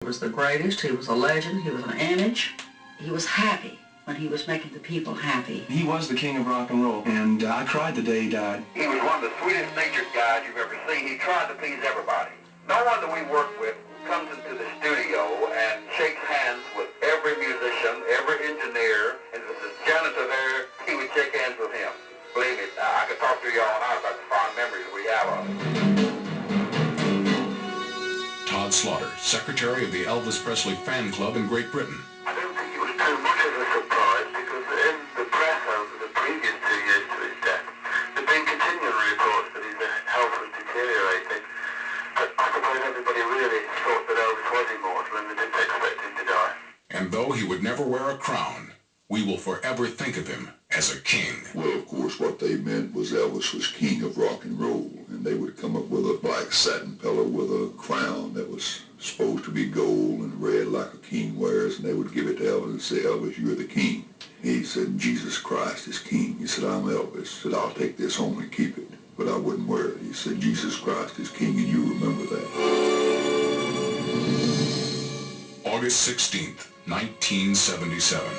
He was the greatest, he was a legend, he was an image. He was happy when he was making the people happy. He was the king of rock and roll, and I cried the day he died. He was one of the sweetest natured guys you've ever seen. He tried to please everybody. No one that we work with comes into the studio and shakes hands with every musician, every engineer, and if there's a janitor there, he would shake hands with him. Believe me, I could talk to you all night about the fond memories we have of him. Todd Slaughter, secretary of the Elvis Presley fan club in Great Britain. I don't think it was too much of a surprise because in the press over the previous 2 years to his death, there have been continual reports that his health was deteriorating. But I suppose everybody really thought that Elvis was immortal and they didn't expect him to die. And though he would never wear a crown, we will forever think of him as a king. Well, of course, what they meant was Elvis was king of rock and roll, and they would come up with a black satin pillow with a crown that was supposed to be gold and red like a king wears, and they would give it to Elvis and say, Elvis, you're the king. He said, Jesus Christ is king. He said, I'm Elvis. He said, I'll take this home and keep it, but I wouldn't wear it. He said, Jesus Christ is king, and you remember that. August 16th, 1977.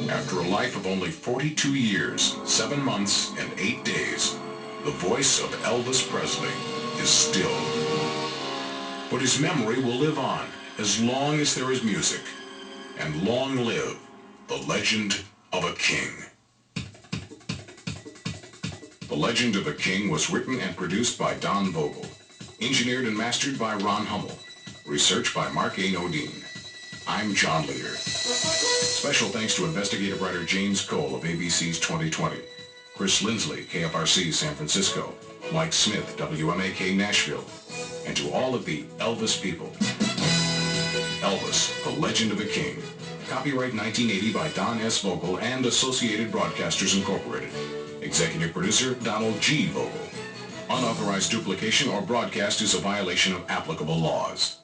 After a life of only 42 years, 7 months, and 8 days, the voice of Elvis Presley is stilled. But his memory will live on as long as there is music. And long live the legend of a king. The Legend of a King was written and produced by Don Vogel. Engineered and mastered by Ron Hummel. Research by Mark A. Nodine. I'm John Leader. Special thanks to investigative writer James Cole of ABC's 2020, Chris Lindsley, KFRC San Francisco, Mike Smith, WMAK Nashville, and to all of the Elvis people. Elvis, The Legend of a King. Copyright 1980 by Don S. Vogel and Associated Broadcasters Incorporated. Executive producer Donald G. Vogel. Unauthorized duplication or broadcast is a violation of applicable laws.